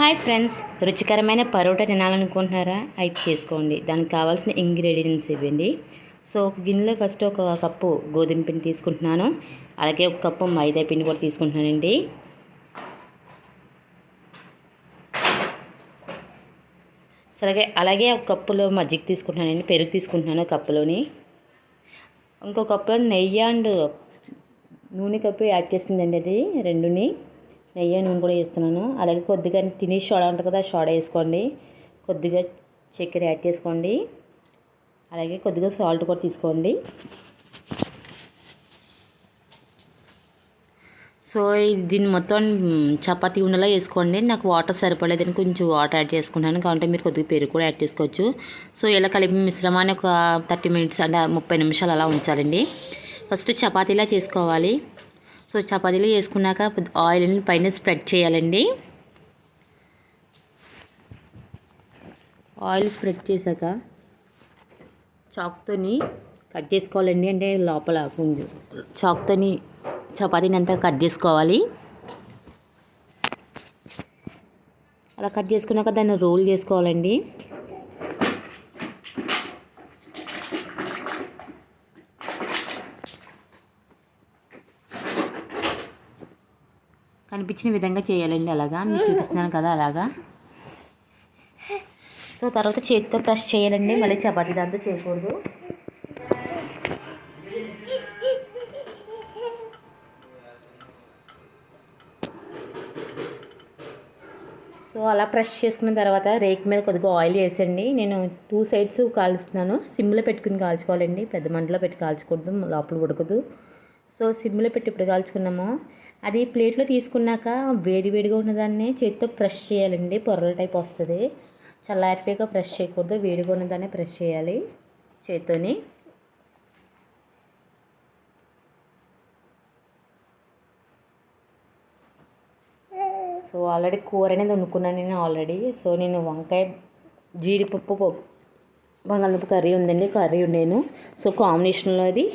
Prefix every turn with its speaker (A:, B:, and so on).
A: Hi friends, రుచికరమైన పరోటా తినాలనుకుంటున్నారా? అయితే చేసుకోండి. దానికి కావాల్సిన ఇంగ్రీడియంట్స్ ఇవ్వండి. సో ఒక గిన్నెలో ఫస్ట్ ఒక కప్పు గోధుమ పిండి తీసుకుంటున్నాను. అలాగే ఒక కప్పు మైదా పిండి కూడా తీసుకుంటున్నానండి. అలాగే ఒక కప్పులో మజ్జిగ తీసుకుంటున్నానండి. పెరుగు తీసుకుంటున్నాను కప్పులోని. ఇంకో కప్పులో నెయ్యి అండ్ నూనె కప్పు యాడ్ చేసిందండి. అది రెండుని నెయ్యి నూనె కూడా వేస్తున్నాను. అలాగే కొద్దిగా తినే సోడా ఉంటుంది కదా, సోడా వేసుకోండి. కొద్దిగా చక్కెర యాడ్ చేసుకోండి. అలాగే కొద్దిగా సాల్ట్ కూడా తీసుకోండి. సో దీన్ని మొత్తం చపాతీ ఉండలా వేసుకోండి. నాకు వాటర్ సరిపడలేదని కొంచెం వాటర్ యాడ్ చేసుకున్నాను. కాబట్టి మీరు కొద్దిగా పెరుగు కూడా యాడ్ చేసుకోవచ్చు. సో ఇలా కలిపి మిశ్రమాన్ని ఒక 30 మినిట్స్ అంటే 30 నిమిషాలు అలా ఉంచాలండి. ఫస్ట్ చపాతీలా చేసుకోవాలి. సో చపాతీలు వేసుకున్నాక ఆయిల్ని పైన స్ప్రెడ్ చేయాలండి. ఆయిల్ స్ప్రెడ్ చేశాక చాక్తోని కట్ చేసుకోవాలండి. అంటే లోపల కొంచెం చాక్తోని చపాతీని అంతా కట్ చేసుకోవాలి. అలా కట్ చేసుకున్నాక దాన్ని రోల్ చేసుకోవాలండి. కనిపించిన విధంగా చేయాలండి. అలాగా మీకు చూపిస్తున్నాను కదా, అలాగా. సో తర్వాత చేతితో ప్రెస్ చేయాలండి. మళ్ళీ చపాతీ దాంతో చేయకూడదు. సో అలా ప్రెస్ చేసుకున్న తర్వాత రేక్ మీద కొద్దిగా ఆయిల్ వేసండి. నేను 2 సైడ్స్ కాలుస్తున్నాను. సిమ్లో పెట్టుకుని కాల్చుకోవాలండి. పెద్ద మంటలో పెట్టి కాల్చకూడదు, లోపల ఉడకదు. సో సిమ్లో పెట్టి ఇప్పుడు కాల్చుకున్నాము. అది ప్లేట్లో తీసుకున్నాక వేడివేడిగా ఉన్నదాన్ని చేతితో ప్రెస్ చేయాలండి. పొరల టైప్ వస్తుంది. చల్లారిపోయాక ప్రెస్ చేయకూడదు, వేడిగా ఉన్నదాన్ని ప్రెస్ చేయాలి చేత్తోని. సో ఆల్రెడీ కూర అనేది వండుకున్నాను నేను ఆల్రెడీ. సో నేను వంకాయ జీడిపప్పు బంగాళదుంప కర్రీ ఉందండి, కర్రీ ఉండేను. సో కాంబినేషన్లో అది